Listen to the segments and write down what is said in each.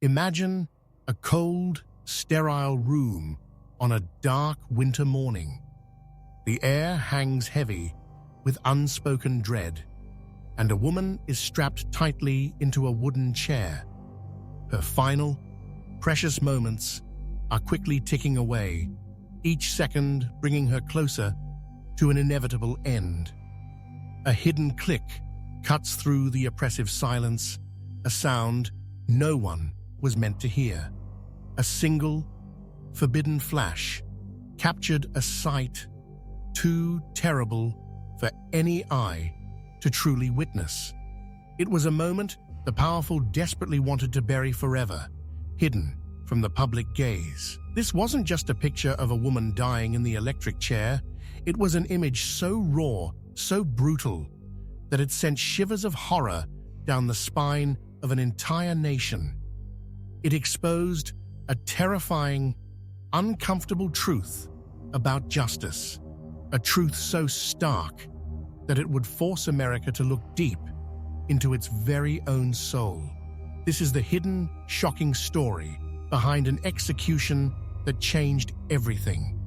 Imagine a cold, sterile room on a dark winter morning. The air hangs heavy with unspoken dread, and a woman is strapped tightly into a wooden chair. Her final, precious moments are quickly ticking away, each second bringing her closer to an inevitable end. A hidden click cuts through the oppressive silence, a sound no one was meant to hear. A single, forbidden flash captured a sight too terrible for any eye to truly witness. It was a moment the powerful desperately wanted to bury forever, hidden from the public gaze. This wasn't just a picture of a woman dying in the electric chair. It was an image so raw, so brutal, that it sent shivers of horror down the spine of an entire nation. It exposed a terrifying, uncomfortable truth about justice, a truth so stark that it would force America to look deep into its very own soul. This is the hidden, shocking story behind an execution that changed everything.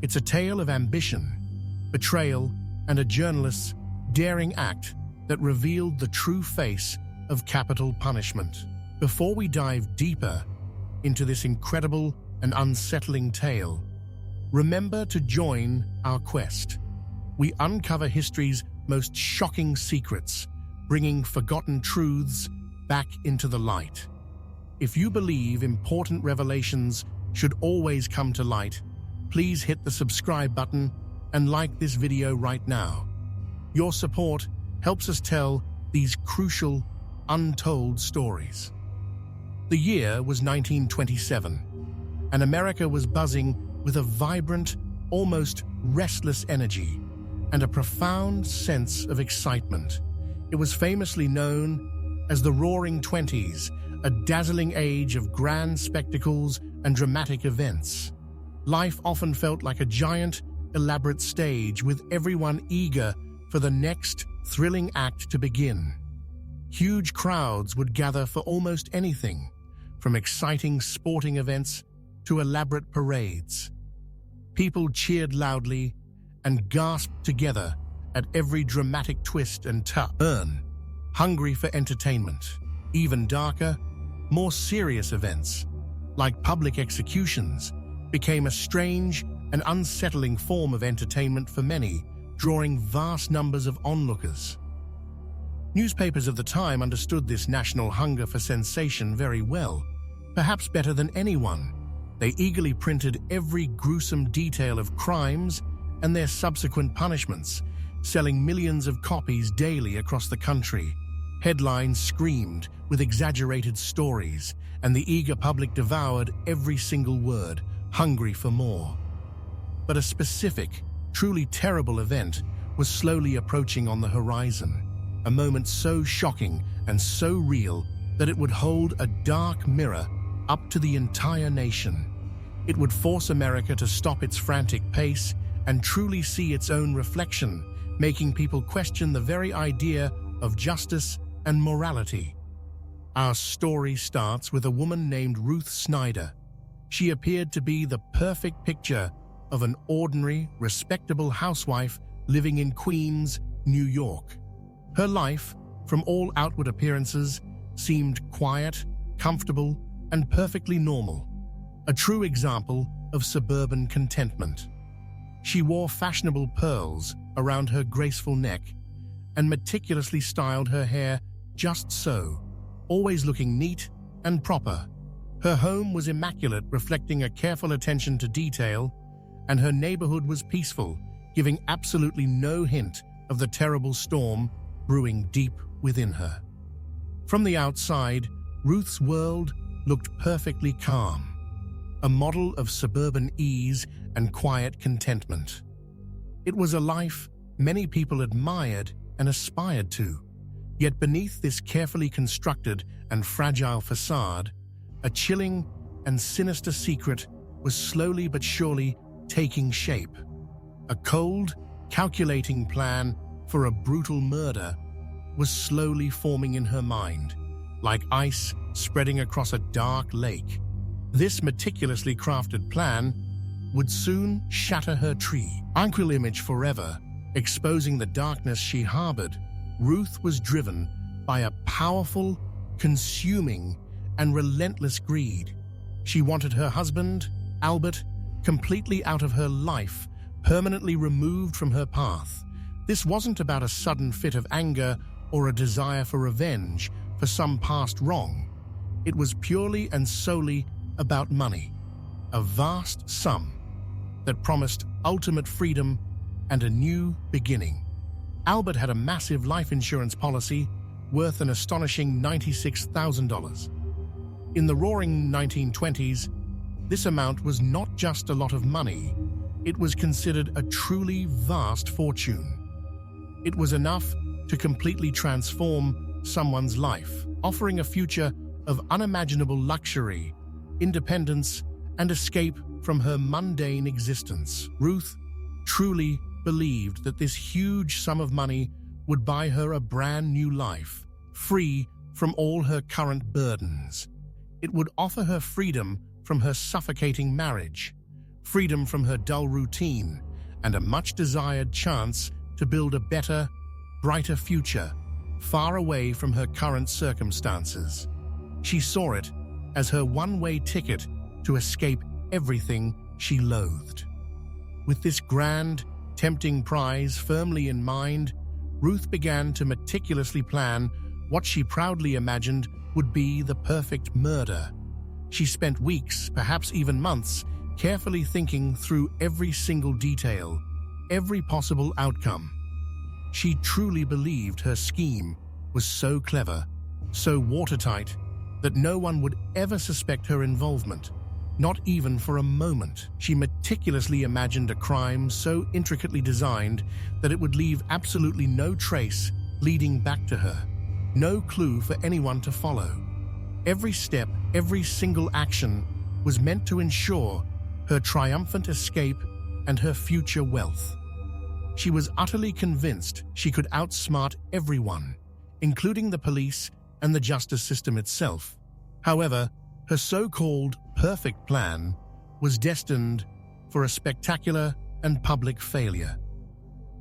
It's a tale of ambition, betrayal, and a journalist's daring act that revealed the true face of capital punishment. Before we dive deeper into this incredible and unsettling tale, remember to join our quest. We uncover history's most shocking secrets, bringing forgotten truths back into the light. If you believe important revelations should always come to light, please hit the subscribe button and like this video right now. Your support helps us tell these crucial, untold stories. The year was 1927, and America was buzzing with a vibrant, almost restless energy and a profound sense of excitement. It was famously known as the Roaring Twenties, a dazzling age of grand spectacles and dramatic events. Life often felt like a giant, elaborate stage, with everyone eager for the next thrilling act to begin. Huge crowds would gather for almost anything, from exciting sporting events to elaborate parades. People cheered loudly and gasped together at every dramatic twist and turn, hungry for entertainment. Even darker, more serious events, like public executions, became a strange and unsettling form of entertainment for many, drawing vast numbers of onlookers. Newspapers of the time understood this national hunger for sensation very well, perhaps better than anyone. They eagerly printed every gruesome detail of crimes and their subsequent punishments, selling millions of copies daily across the country. Headlines screamed with exaggerated stories, and the eager public devoured every single word, hungry for more. But a specific, truly terrible event was slowly approaching on the horizon, a moment so shocking and so real that it would hold a dark mirror up to the entire nation. It would force America to stop its frantic pace and truly see its own reflection, making people question the very idea of justice and morality. Our story starts with a woman named Ruth Snyder. She appeared to be the perfect picture of an ordinary, respectable housewife living in Queens, New York. Her life, from all outward appearances, seemed quiet, comfortable, and perfectly normal. A true example of suburban contentment. She wore fashionable pearls around her graceful neck and meticulously styled her hair just so, always looking neat and proper. Her home was immaculate, reflecting a careful attention to detail, and her neighborhood was peaceful, giving absolutely no hint of the terrible storm brewing deep within her. From the outside, Ruth's world looked perfectly calm, a model of suburban ease and quiet contentment. It was a life many people admired and aspired to. Yet beneath this carefully constructed and fragile facade, a chilling and sinister secret was slowly but surely taking shape. A cold, calculating plan for a brutal murder was slowly forming in her mind, like ice spreading across a dark lake. This meticulously crafted plan would soon shatter her tranquil image forever, exposing the darkness she harbored. Ruth was driven by a powerful, consuming, and relentless greed. She wanted her husband, Albert, completely out of her life, permanently removed from her path. This wasn't about a sudden fit of anger or a desire for revenge for some past wrong. It was purely and solely about money, a vast sum that promised ultimate freedom and a new beginning. Albert had a massive life insurance policy worth an astonishing $96,000. In the Roaring 1920s, this amount was not just a lot of money, it was considered a truly vast fortune. It was enough to completely transform someone's life, offering a future of unimaginable luxury, independence, and escape from her mundane existence. Ruth truly believed that this huge sum of money would buy her a brand new life, free from all her current burdens. It would offer her freedom from her suffocating marriage, freedom from her dull routine, and a much-desired chance to build a better, brighter future, far away from her current circumstances. She saw it as her one-way ticket to escape everything she loathed. With this grand, tempting prize firmly in mind, Ruth began to meticulously plan what she proudly imagined would be the perfect murder. She spent weeks, perhaps even months, carefully thinking through every single detail, every possible outcome. She truly believed her scheme was so clever, so watertight, that no one would ever suspect her involvement, not even for a moment. She meticulously imagined a crime so intricately designed that it would leave absolutely no trace leading back to her, no clue for anyone to follow. Every step, every single action was meant to ensure her triumphant escape and her future wealth. She was utterly convinced she could outsmart everyone, including the police and the justice system itself. However, her so-called perfect plan was destined for a spectacular and public failure.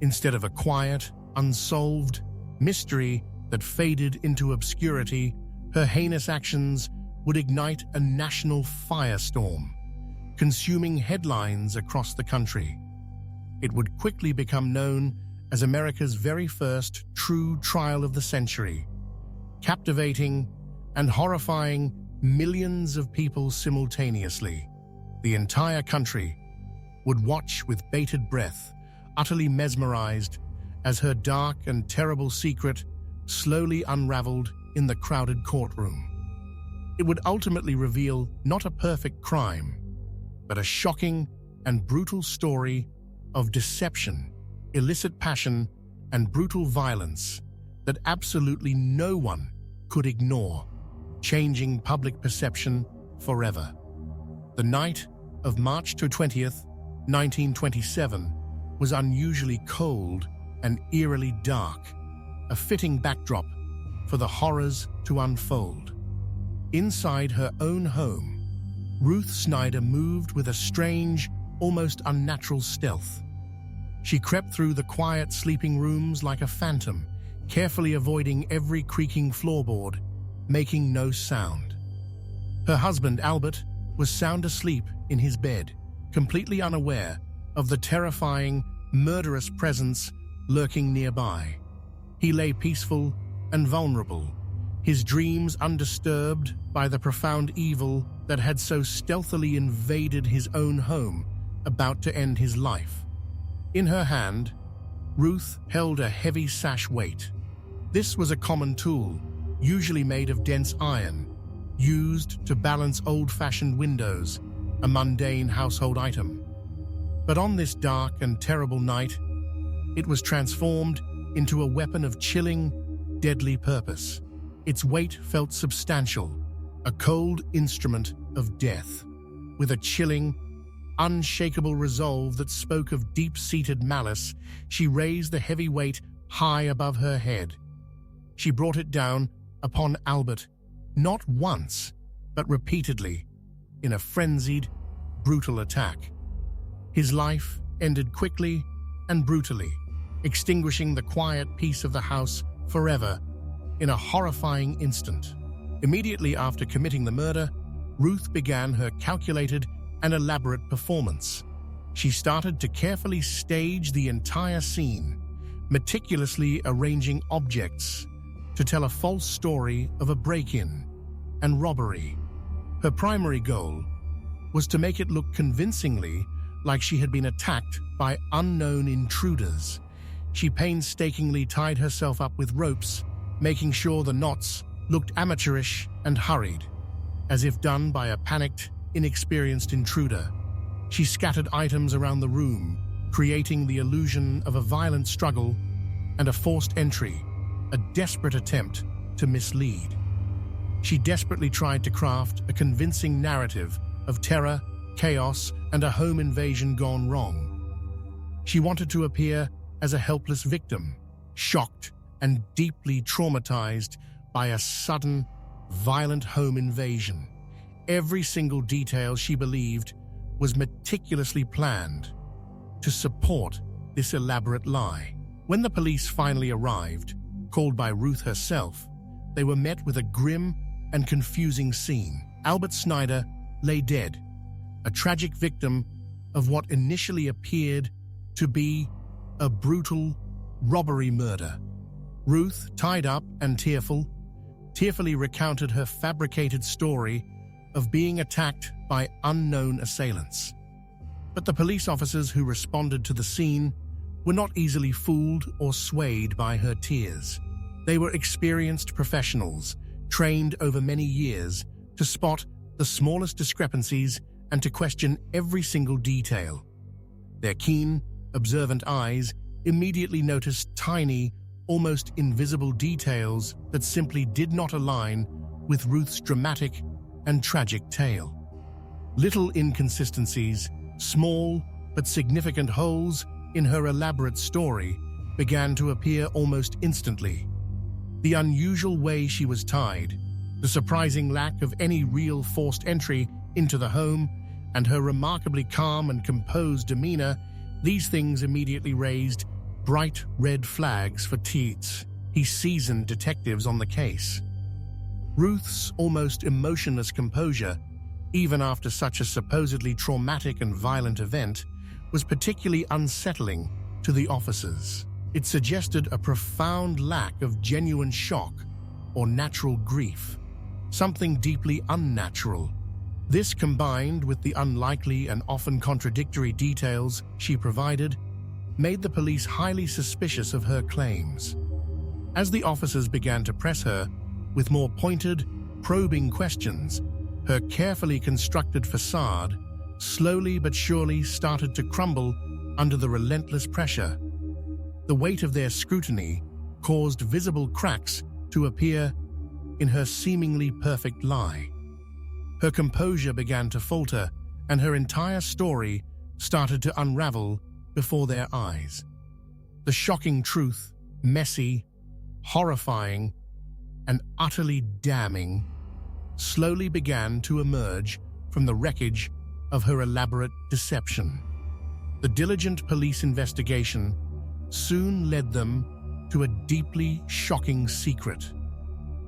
Instead of a quiet, unsolved mystery that faded into obscurity, her heinous actions would ignite a national firestorm, consuming headlines across the country. It would quickly become known as America's very first true trial of the century, captivating and horrifying millions of people simultaneously. The entire country would watch with bated breath, utterly mesmerized, as her dark and terrible secret slowly unraveled in the crowded courtroom. It would ultimately reveal not a perfect crime, but a shocking and brutal story of deception, illicit passion, and brutal violence that absolutely no one could ignore, changing public perception forever. The night of March 20th, 1927 was unusually cold and eerily dark, a fitting backdrop for the horrors to unfold. Inside her own home, Ruth Snyder moved with a strange, almost unnatural stealth. She crept through the quiet sleeping rooms like a phantom, carefully avoiding every creaking floorboard, making no sound. Her husband, Albert, was sound asleep in his bed, completely unaware of the terrifying, murderous presence lurking nearby. He lay peaceful and vulnerable, his dreams undisturbed by the profound evil that had so stealthily invaded his own home, about to end his life. In her hand, Ruth held a heavy sash weight. This was a common tool, usually made of dense iron, used to balance old-fashioned windows, a mundane household item. But on this dark and terrible night, it was transformed into a weapon of chilling, deadly purpose. Its weight felt substantial, a cold instrument of death, with a chilling, unshakable resolve that spoke of deep-seated malice. She raised the heavy weight high above her head. She brought it down upon Albert not once, but repeatedly, in a frenzied, brutal attack. His life ended quickly and brutally, extinguishing the quiet peace of the house forever in a horrifying instant. Immediately after committing the murder, Ruth began her calculated and elaborate performance. She started to carefully stage the entire scene, meticulously arranging objects to tell a false story of a break-in and robbery. Her primary goal was to make it look convincingly like she had been attacked by unknown intruders. She painstakingly tied herself up with ropes, making sure the knots looked amateurish and hurried, as if done by a panicked, inexperienced intruder. She scattered items around the room, creating the illusion of a violent struggle and a forced entry, a desperate attempt to mislead. She desperately tried to craft a convincing narrative of terror, chaos, and a home invasion gone wrong. She wanted to appear as a helpless victim, shocked and deeply traumatized by a sudden, violent home invasion. Every single detail, she believed, was meticulously planned to support this elaborate lie. When the police finally arrived, called by Ruth herself, they were met with a grim and confusing scene. Albert Snyder lay dead, a tragic victim of what initially appeared to be a brutal robbery murder. Ruth, tied up and tearfully recounted her fabricated story of being attacked by unknown assailants. But the police officers who responded to the scene were not easily fooled or swayed by her tears. They were experienced professionals, trained over many years to spot the smallest discrepancies and to question every single detail. Their keen, observant eyes immediately noticed tiny, almost invisible details that simply did not align with Ruth's dramatic and tragic tale. Little inconsistencies, small but significant holes in her elaborate story began to appear almost instantly. The unusual way she was tied, the surprising lack of any real forced entry into the home, and her remarkably calm and composed demeanor, these things immediately raised bright red flags for seasoned detectives on the case. Ruth's almost emotionless composure, even after such a supposedly traumatic and violent event, was particularly unsettling to the officers. It suggested a profound lack of genuine shock or natural grief, something deeply unnatural. This, combined with the unlikely and often contradictory details she provided, made the police highly suspicious of her claims. As the officers began to press her with more pointed, probing questions, her carefully constructed facade slowly but surely started to crumble under the relentless pressure. The weight of their scrutiny caused visible cracks to appear in her seemingly perfect lie. Her composure began to falter, and her entire story started to unravel before their eyes. The shocking truth, messy, horrifying, and utterly damning, slowly began to emerge from the wreckage of her elaborate deception. The diligent police investigation soon led them to a deeply shocking secret,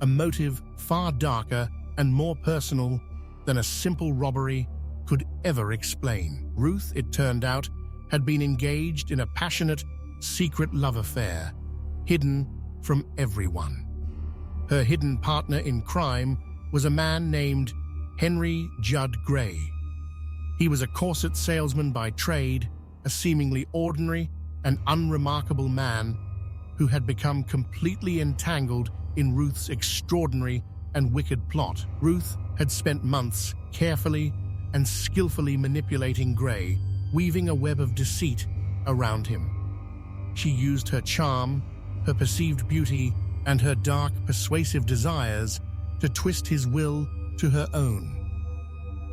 a motive far darker and more personal than a simple robbery could ever explain. Ruth, it turned out, had been engaged in a passionate, secret love affair, hidden from everyone. Her hidden partner in crime was a man named Henry Judd Gray. He was a corset salesman by trade, a seemingly ordinary and unremarkable man who had become completely entangled in Ruth's extraordinary and wicked plot. Ruth had spent months carefully and skillfully manipulating Gray, weaving a web of deceit around him. She used her charm, her perceived beauty, and her dark, persuasive desires to twist his will to her own.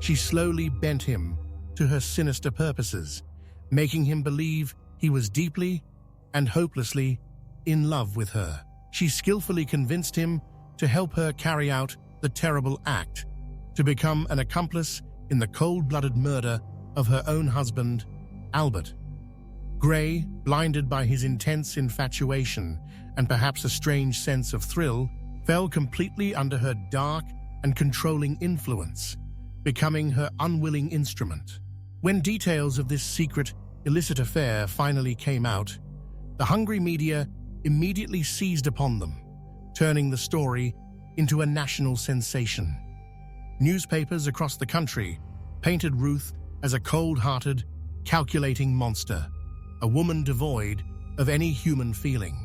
She slowly bent him to her sinister purposes, making him believe he was deeply and hopelessly in love with her. She skillfully convinced him to help her carry out the terrible act, to become an accomplice in the cold-blooded murder of her own husband, Albert. Gray, blinded by his intense infatuation and perhaps a strange sense of thrill, fell completely under her dark and controlling influence, becoming her unwilling instrument. When details of this secret, illicit affair finally came out, the hungry media immediately seized upon them, turning the story into a national sensation. Newspapers across the country painted Ruth as a cold-hearted, calculating monster, a woman devoid of any human feeling.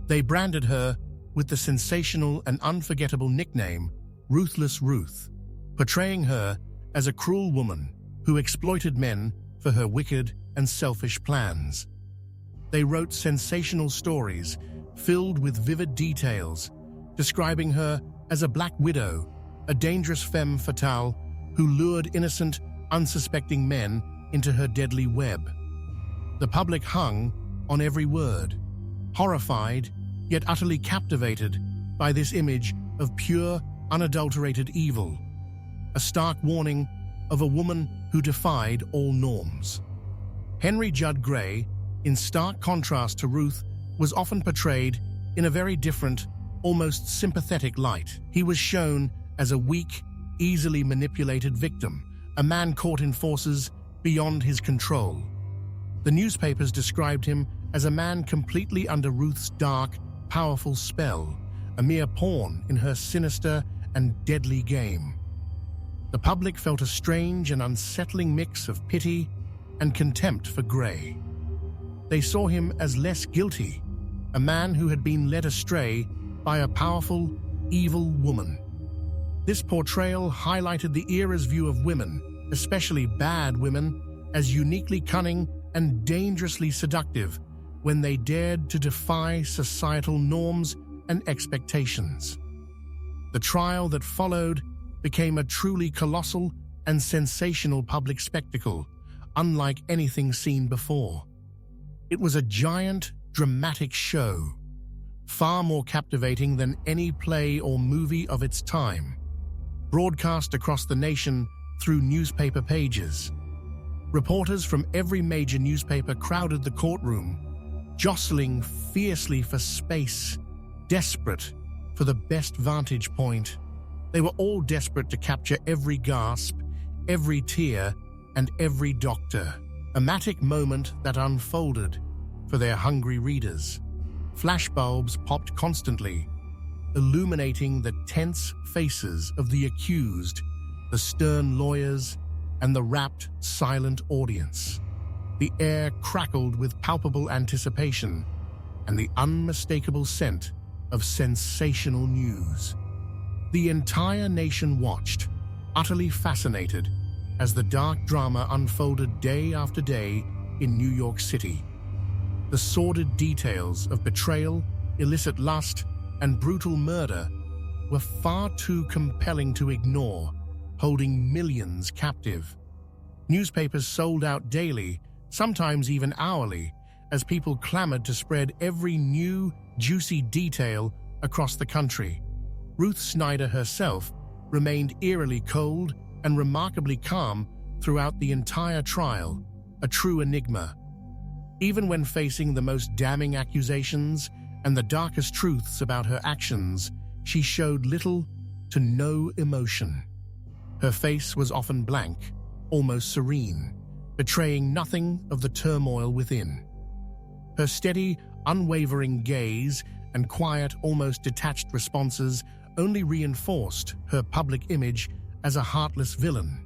They branded her with the sensational and unforgettable nickname Ruthless Ruth, portraying her as a cruel woman who exploited men for her wicked and selfish plans. They wrote sensational stories filled with vivid details, describing her as a black widow, a dangerous femme fatale who lured innocent, unsuspecting men into her deadly web. The public hung on every word, horrified yet utterly captivated by this image of pure, unadulterated evil, a stark warning of a woman who defied all norms. Henry Judd Gray, in stark contrast to Ruth, was often portrayed in a very different, almost sympathetic light. He was shown as a weak, easily manipulated victim, a man caught in forces beyond his control. The newspapers described him as a man completely under Ruth's dark, powerful spell, a mere pawn in her sinister and deadly game. The public felt a strange and unsettling mix of pity and contempt for Gray. They saw him as less guilty, a man who had been led astray by a powerful, evil woman. This portrayal highlighted the era's view of women, especially bad women, as uniquely cunning and dangerously seductive when they dared to defy societal norms and expectations. The trial that followed became a truly colossal and sensational public spectacle, unlike anything seen before. It was a giant, dramatic show, far more captivating than any play or movie of its time, broadcast across the nation through newspaper pages. Reporters from every major newspaper crowded the courtroom, jostling fiercely for space, desperate for the best vantage point. They were all desperate to capture every gasp, every tear, and every doctor. A dramatic moment that unfolded for their hungry readers. Flashbulbs popped constantly, illuminating the tense faces of the accused, the stern lawyers, and the rapt, silent audience. The air crackled with palpable anticipation and the unmistakable scent of sensational news. The entire nation watched, utterly fascinated, as the dark drama unfolded day after day in New York City. The sordid details of betrayal, illicit lust, and brutal murder were far too compelling to ignore, holding millions captive. Newspapers sold out daily, sometimes even hourly, as people clamored to spread every new, juicy detail across the country. Ruth Snyder herself remained eerily cold and remarkably calm throughout the entire trial, a true enigma. Even when facing the most damning accusations and the darkest truths about her actions, she showed little to no emotion. Her face was often blank, almost serene, betraying nothing of the turmoil within. Her steady, unwavering gaze and quiet, almost detached responses only reinforced her public image as a heartless villain,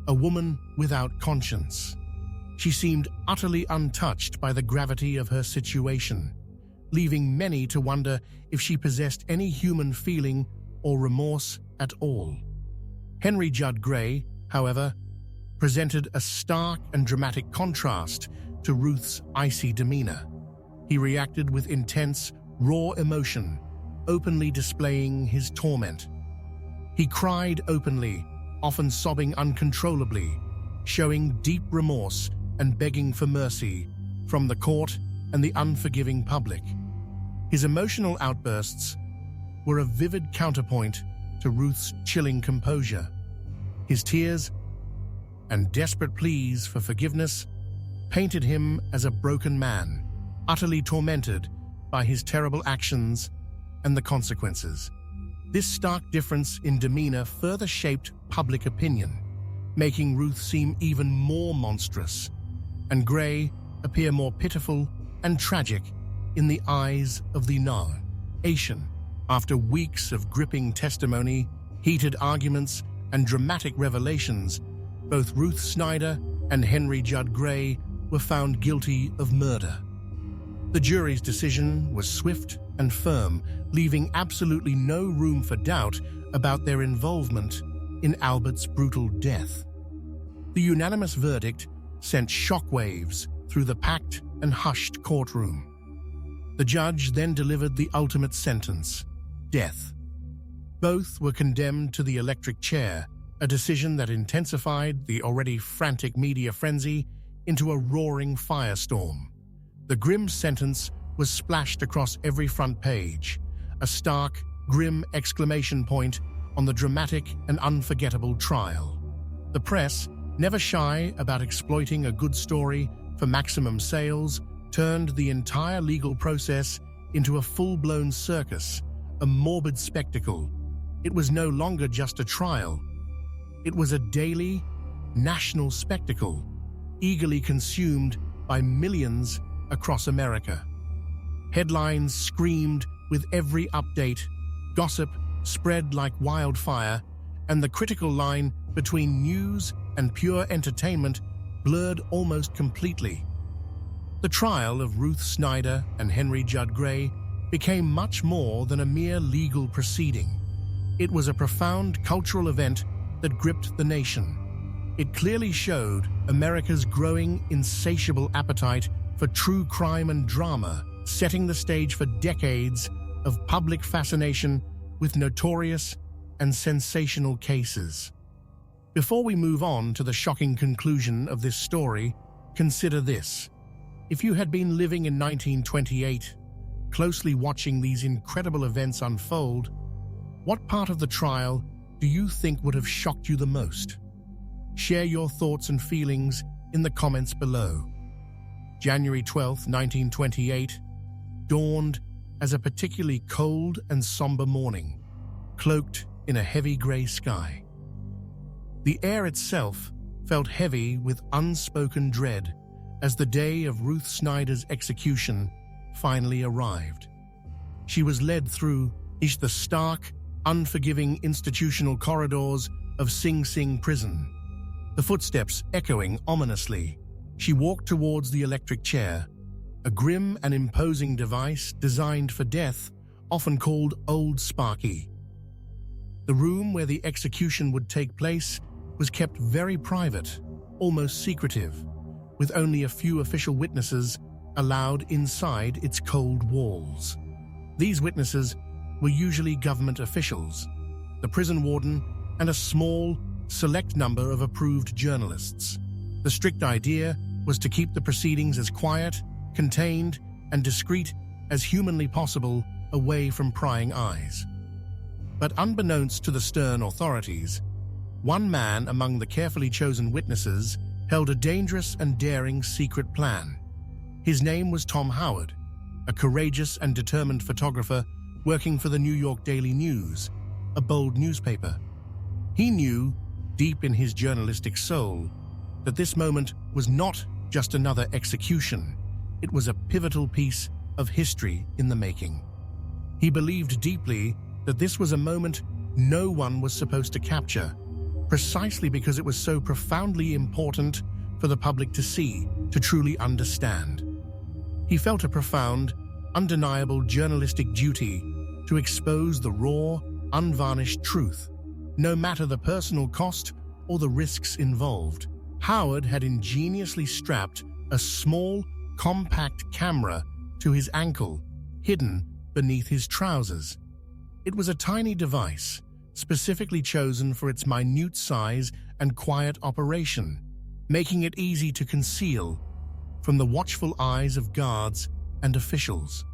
a woman without conscience. She seemed utterly untouched by the gravity of her situation, leaving many to wonder if she possessed any human feeling or remorse at all. Henry Judd Gray, however, presented a stark and dramatic contrast to Ruth's icy demeanor. He reacted with intense, raw emotion, openly displaying his torment. He cried openly, often sobbing uncontrollably, showing deep remorse and begging for mercy from the court and the unforgiving public. His emotional outbursts were a vivid counterpoint to Ruth's chilling composure. His tears and desperate pleas for forgiveness painted him as a broken man, utterly tormented by his terrible actions and the consequences. This stark difference in demeanor further shaped public opinion, making Ruth seem even more monstrous, and Gray appear more pitiful and tragic in the eyes of the nation. After weeks of gripping testimony, heated arguments, and dramatic revelations, both Ruth Snyder and Henry Judd Gray were found guilty of murder. The jury's decision was swift and firm, leaving absolutely no room for doubt about their involvement in Albert's brutal death. The unanimous verdict sent shockwaves through the packed and hushed courtroom. The judge then delivered the ultimate sentence: death. Both were condemned to the electric chair, a decision that intensified the already frantic media frenzy into a roaring firestorm. The grim sentence was splashed across every front page, a stark, grim exclamation point on the dramatic and unforgettable trial. The press, never shy about exploiting a good story for maximum sales, turned the entire legal process into a full-blown circus, a morbid spectacle. It was no longer just a trial. It was a daily, national spectacle, eagerly consumed by millions across America. Headlines screamed with every update, gossip spread like wildfire, and the critical line between news and pure entertainment blurred almost completely. The trial of Ruth Snyder and Henry Judd Gray became much more than a mere legal proceeding. It was a profound cultural event that gripped the nation. It clearly showed America's growing, insatiable appetite for true crime and drama, setting the stage for decades of public fascination with notorious and sensational cases. Before we move on to the shocking conclusion of this story, consider this. If you had been living in 1928, closely watching these incredible events unfold, what part of the trial do you think would have shocked you the most? Share your thoughts and feelings in the comments below. January 12, 1928, dawned as a particularly cold and somber morning, cloaked in a heavy gray sky. The air itself felt heavy with unspoken dread as the day of Ruth Snyder's execution finally arrived. She was led through the stark, unforgiving institutional corridors of Sing Sing prison. The footsteps echoing ominously, she walked towards the electric chair, a grim and imposing device designed for death, often called Old Sparky. The room where the execution would take place was kept very private, almost secretive, with only a few official witnesses allowed inside its cold walls. These witnesses were usually government officials, the prison warden, and a small, select number of approved journalists. The strict idea was to keep the proceedings as quiet, contained, and discreet as humanly possible, away from prying eyes. But unbeknownst to the stern authorities, one man among the carefully chosen witnesses held a dangerous and daring secret plan. His name was Tom Howard, a courageous and determined photographer working for the New York Daily News, a bold newspaper. He knew, deep in his journalistic soul, that this moment was not just another execution. It was a pivotal piece of history in the making. He believed deeply that this was a moment no one was supposed to capture, precisely because it was so profoundly important for the public to see, to truly understand. He felt a profound, undeniable journalistic duty to expose the raw, unvarnished truth, no matter the personal cost or the risks involved. Howard had ingeniously strapped a small, compact camera to his ankle, hidden beneath his trousers. It was a tiny device, specifically chosen for its minute size and quiet operation, making it easy to conceal from the watchful eyes of guards and officials.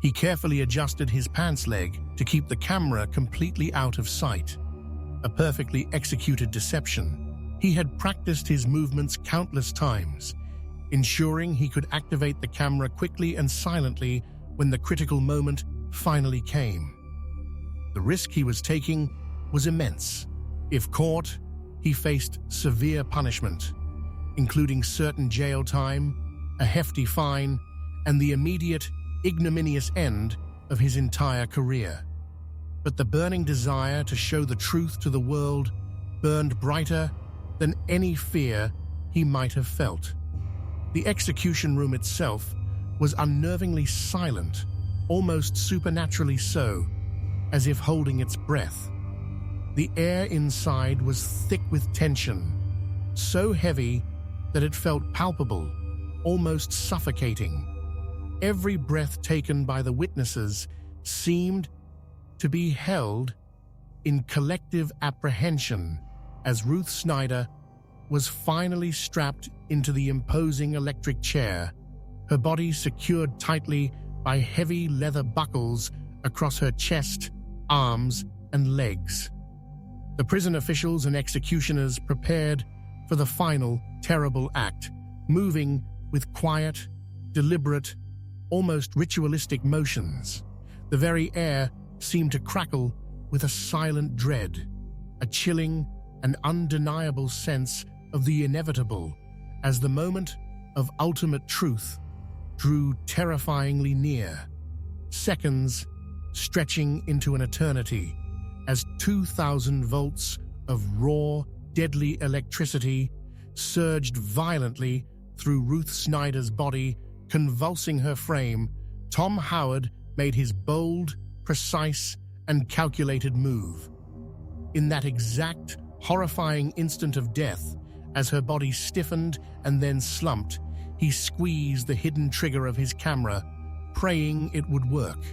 He carefully adjusted his pants leg to keep the camera completely out of sight. A perfectly executed deception. He had practiced his movements countless times, ensuring he could activate the camera quickly and silently when the critical moment finally came. The risk he was taking was immense. If caught, he faced severe punishment, including certain jail time, a hefty fine, and the immediate, ignominious end of his entire career. But the burning desire to show the truth to the world burned brighter than any fear he might have felt. The execution room itself was unnervingly silent, almost supernaturally so, as if holding its breath. The air inside was thick with tension, so heavy that it felt palpable, almost suffocating. Every breath taken by the witnesses seemed to be held in collective apprehension as Ruth Snyder was finally strapped into the imposing electric chair, her body secured tightly by heavy leather buckles across her chest, arms, and legs. The prison officials and executioners prepared for the final, terrible act, moving with quiet, deliberate, almost ritualistic motions. The very air seemed to crackle with a silent dread, a chilling and undeniable sense of the inevitable as the moment of ultimate truth drew terrifyingly near, seconds stretching into an eternity as 2,000 volts of raw, deadly electricity surged violently through Ruth Snyder's body, convulsing her frame. Tom Howard made his bold, precise, and calculated move. In that exact, horrifying instant of death, as her body stiffened and then slumped, he squeezed the hidden trigger of his camera, praying it would work.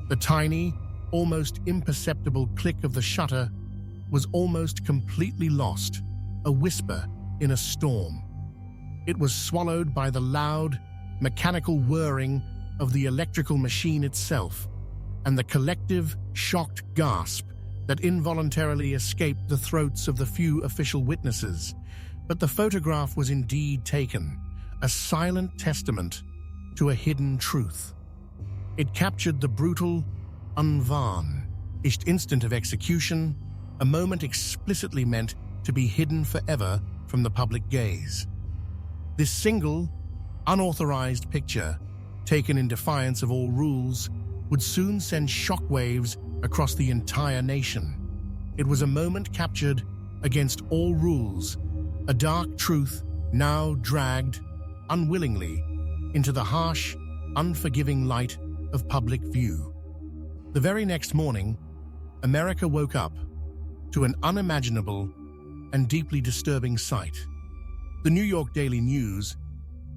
The tiny, almost imperceptible click of the shutter was almost completely lost, a whisper in a storm. It was swallowed by the loud, mechanical whirring of the electrical machine itself, and the collective, shocked gasp that involuntarily escaped the throats of the few official witnesses. But the photograph was indeed taken, a silent testament to a hidden truth. It captured the brutal, unvarnished instant of execution, a moment explicitly meant to be hidden forever from the public gaze. This single, unauthorized picture, taken in defiance of all rules, would soon send shockwaves across the entire nation. It was a moment captured against all rules, a dark truth now dragged, unwillingly, into the harsh, unforgiving light of public view. The very next morning, America woke up to an unimaginable and deeply disturbing sight. The New York Daily News,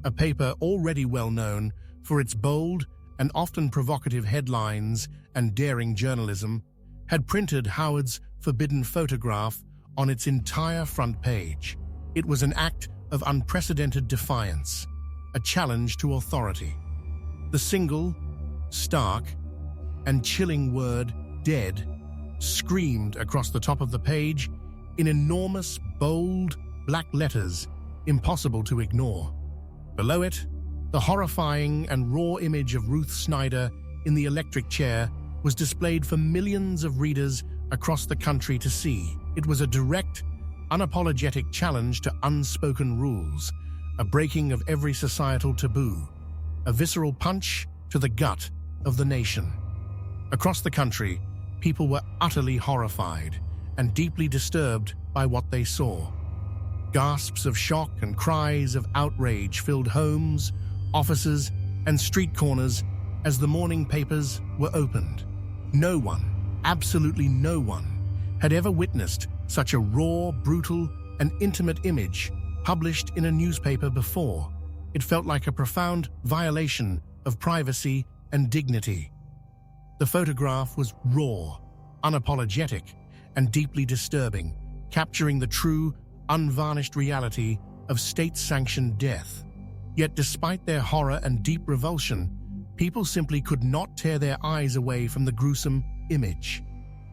a paper already well known for its bold and often provocative headlines and daring journalism, had printed Howard's forbidden photograph on its entire front page. It was an act of unprecedented defiance, a challenge to authority. The single, stark, and chilling word, dead, screamed across the top of the page in enormous, bold, black letters, impossible to ignore. Below it, the horrifying and raw image of Ruth Snyder in the electric chair was displayed for millions of readers across the country to see. It was a direct, unapologetic challenge to unspoken rules, a breaking of every societal taboo, a visceral punch to the gut of the nation. Across the country, people were utterly horrified and deeply disturbed by what they saw. Gasps of shock and cries of outrage filled homes, offices, and street corners as the morning papers were opened. No one, absolutely no one, had ever witnessed such a raw, brutal, and intimate image published in a newspaper before. It felt like a profound violation of privacy and dignity. The photograph was raw, unapologetic, and deeply disturbing, capturing the true, unvarnished reality of state-sanctioned death. Yet despite their horror and deep revulsion, People simply could not tear their eyes away from the gruesome image.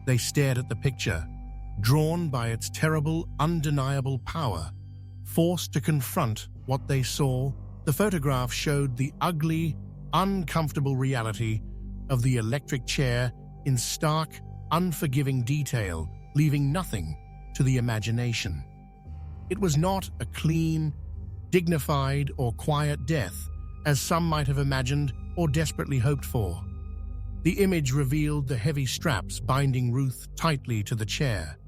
They stared at the picture, drawn by its terrible, undeniable power, forced to confront what they saw. The photograph showed the ugly, uncomfortable reality of the electric chair in stark, unforgiving detail, leaving nothing to the imagination. It was not a clean, dignified, or quiet death, as some might have imagined or desperately hoped for. The image revealed the heavy straps binding Ruth tightly to the chair,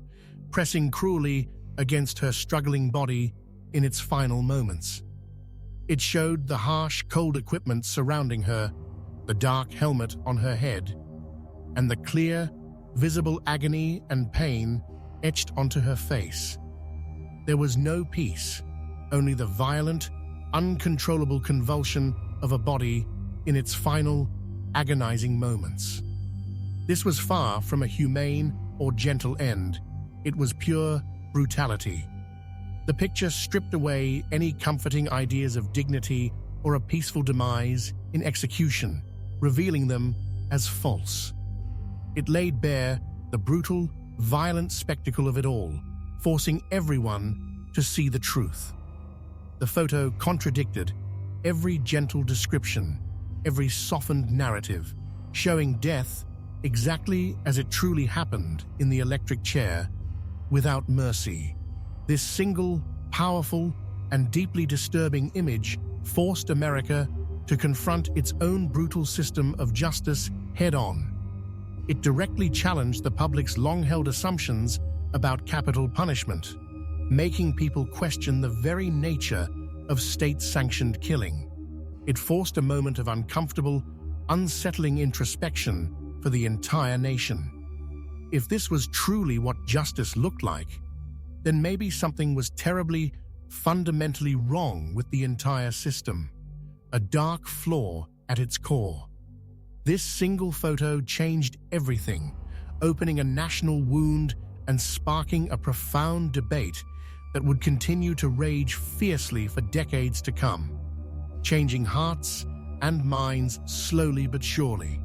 pressing cruelly against her struggling body in its final moments. It showed the harsh, cold equipment surrounding her, the dark helmet on her head, and the clear, visible agony and pain etched onto her face. There was no peace, only the violent, uncontrollable convulsion of a body in its final, agonizing moments. This was far from a humane or gentle end. It was pure brutality. The picture stripped away any comforting ideas of dignity or a peaceful demise in execution, revealing them as false. It laid bare the brutal, violent spectacle of it all, forcing everyone to see the truth. The photo contradicted every gentle description, every softened narrative, showing death exactly as it truly happened in the electric chair, without mercy. This single, powerful, and deeply disturbing image forced America to confront its own brutal system of justice head-on. It directly challenged the public's long-held assumptions about capital punishment, making people question the very nature of state-sanctioned killing. It forced a moment of uncomfortable, unsettling introspection for the entire nation. If this was truly what justice looked like, then maybe something was terribly, fundamentally wrong with the entire system, a dark flaw at its core. This single photo changed everything, opening a national wound and sparking a profound debate that would continue to rage fiercely for decades to come, changing hearts and minds slowly but surely.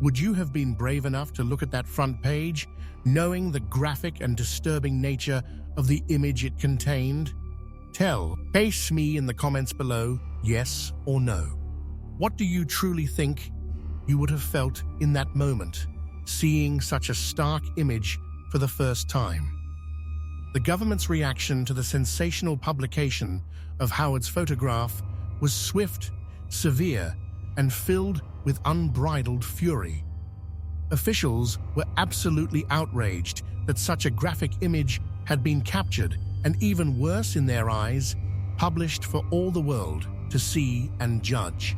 Would you have been brave enough to look at that front page, knowing the graphic and disturbing nature of the image it contained? Face me in the comments below, yes or no. What do you truly think you would have felt in that moment, seeing such a stark image for the first time? The government's reaction to the sensational publication of Howard's photograph was swift, severe, and filled with unbridled fury. Officials were absolutely outraged that such a graphic image had been captured and, even worse in their eyes, published for all the world to see and judge.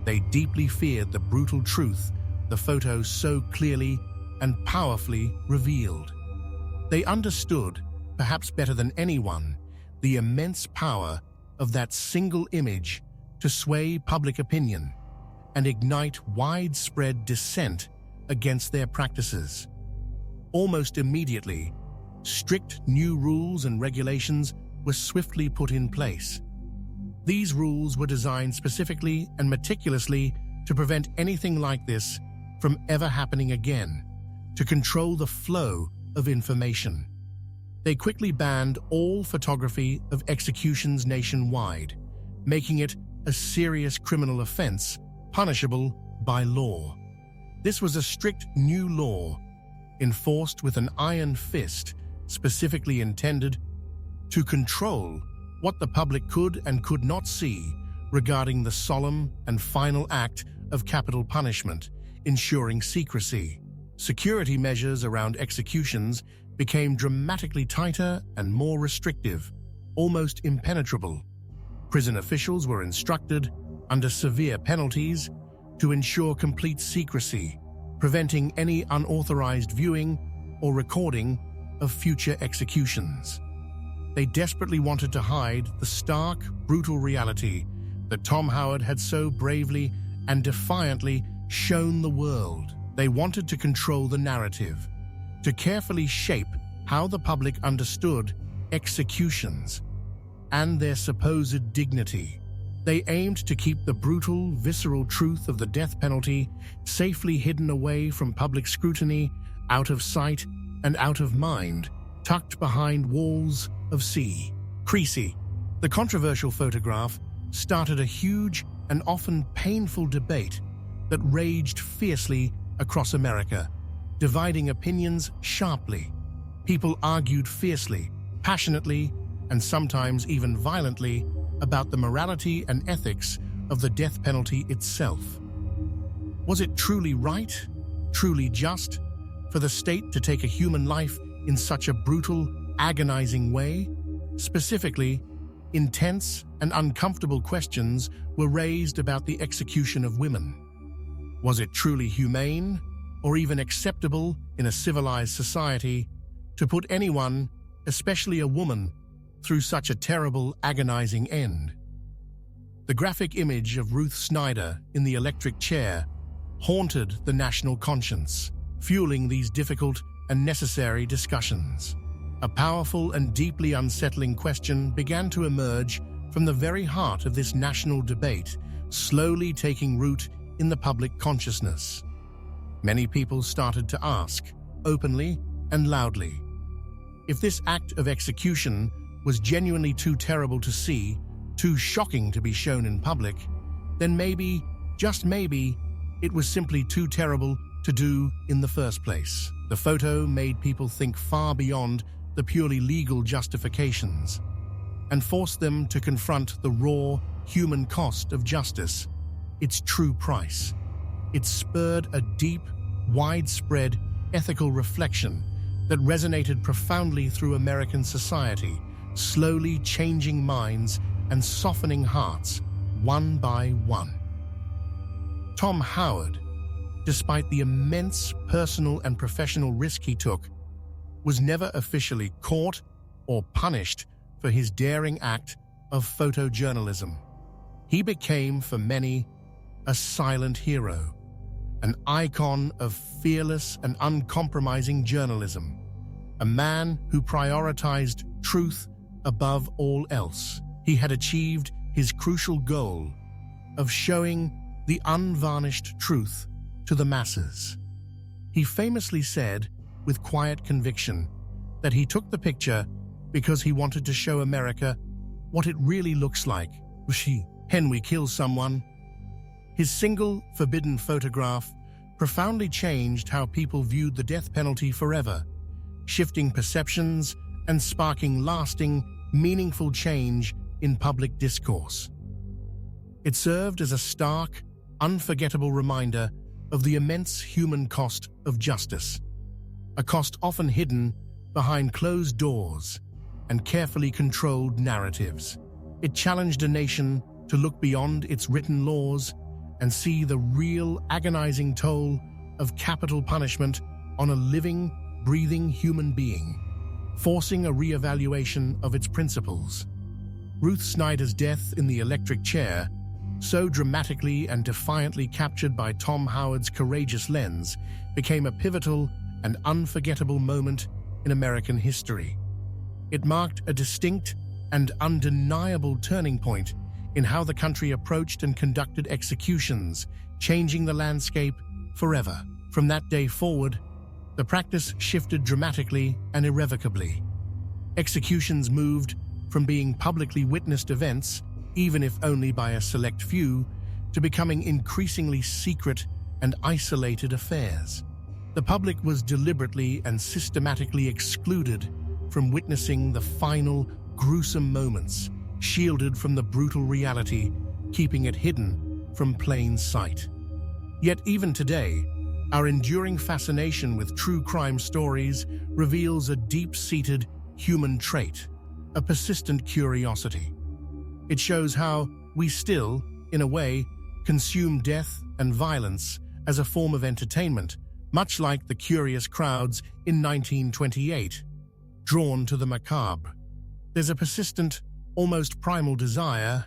They deeply feared the brutal truth the photo so clearly and powerfully revealed. They understood, perhaps better than anyone, the immense power of that single image to sway public opinion and ignite widespread dissent against their practices. Almost immediately, strict new rules and regulations were swiftly put in place. These rules were designed specifically and meticulously to prevent anything like this from ever happening again, to control the flow of information. They quickly banned all photography of executions nationwide, making it a serious criminal offense punishable by law. This was a strict new law, enforced with an iron fist, specifically intended to control what the public could and could not see regarding the solemn and final act of capital punishment, ensuring secrecy. Security measures around executions became dramatically tighter and more restrictive, almost impenetrable. Prison officials were instructed, under severe penalties, to ensure complete secrecy, preventing any unauthorized viewing or recording of future executions. They desperately wanted to hide the stark, brutal reality that Tom Howard had so bravely and defiantly shown the world. They wanted to control the narrative, to carefully shape how the public understood executions and their supposed dignity. They aimed to keep the brutal, visceral truth of the death penalty safely hidden away from public scrutiny, out of sight and out of mind, tucked behind walls of secrecy. The controversial photograph started a huge and often painful debate that raged fiercely across America, dividing opinions sharply. People argued fiercely, passionately, and sometimes even violently about the morality and ethics of the death penalty itself. Was it truly right, truly just, for the state to take a human life in such a brutal, agonizing way? Specifically, intense and uncomfortable questions were raised about the execution of women. Was it truly humane, or even acceptable in a civilized society, to put anyone, especially a woman, through such a terrible, agonizing end? The graphic image of Ruth Snyder in the electric chair haunted the national conscience, fueling these difficult and necessary discussions. A powerful and deeply unsettling question began to emerge from the very heart of this national debate, slowly taking root in the public consciousness. Many people started to ask, openly and loudly, if this act of execution was genuinely too terrible to see, too shocking to be shown in public, then maybe, just maybe, it was simply too terrible to do in the first place. The photo made people think far beyond the purely legal justifications and forced them to confront the raw, human cost of justice, its true price. It spurred a deep, widespread ethical reflection that resonated profoundly through American society, slowly changing minds and softening hearts one by one. Tom Howard, despite the immense personal and professional risk he took, was never officially caught or punished for his daring act of photojournalism. He became, for many, a silent hero, an icon of fearless and uncompromising journalism, a man who prioritized truth above all else. He had achieved his crucial goal of showing the unvarnished truth to the masses. He famously said, with quiet conviction, that he took the picture because he wanted to show America what it really looks like when we kill someone. His single, forbidden photograph profoundly changed how people viewed the death penalty forever, shifting perceptions and sparking lasting, meaningful change in public discourse. It served as a stark, unforgettable reminder of the immense human cost of justice, a cost often hidden behind closed doors and carefully controlled narratives. It challenged a nation to look beyond its written laws and see the real agonizing toll of capital punishment on a living, breathing human being, forcing a re-evaluation of its principles. Ruth Snyder's death in the electric chair, so dramatically and defiantly captured by Tom Howard's courageous lens, became a pivotal and unforgettable moment in American history. It marked a distinct and undeniable turning point in how the country approached and conducted executions, changing the landscape forever. From that day forward, the practice shifted dramatically and irrevocably. Executions moved from being publicly witnessed events, even if only by a select few, to becoming increasingly secret and isolated affairs. The public was deliberately and systematically excluded from witnessing the final, gruesome moments, shielded from the brutal reality, keeping it hidden from plain sight. Yet even today, our enduring fascination with true crime stories reveals a deep-seated human trait, a persistent curiosity. It shows how we still, in a way, consume death and violence as a form of entertainment, much like the curious crowds in 1928, drawn to the macabre. There's a persistent, almost primal desire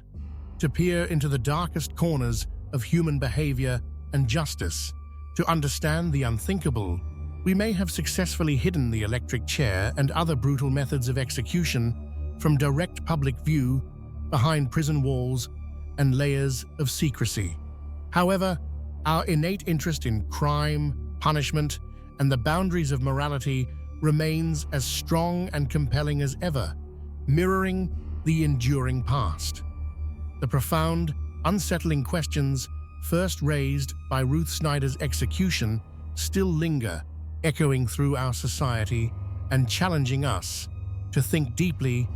to peer into the darkest corners of human behavior and justice, to understand the unthinkable. We may have successfully hidden the electric chair and other brutal methods of execution from direct public view behind prison walls and layers of secrecy. However, our innate interest in crime, punishment, and the boundaries of morality remains as strong and compelling as ever, mirroring the enduring past. The profound, unsettling questions first raised by Ruth Snyder's execution still linger, echoing through our society and challenging us to think deeply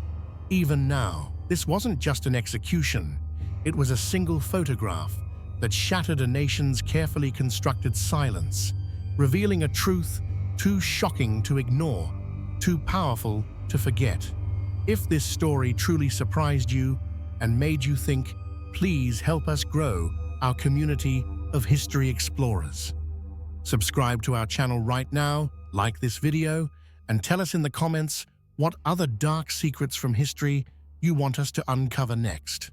even now. This wasn't just an execution, it was a single photograph that shattered a nation's carefully constructed silence, revealing a truth too shocking to ignore, too powerful to forget. If this story truly surprised you and made you think, please help us grow our community of history explorers. Subscribe to our channel right now, like this video, and tell us in the comments what other dark secrets from history you want us to uncover next.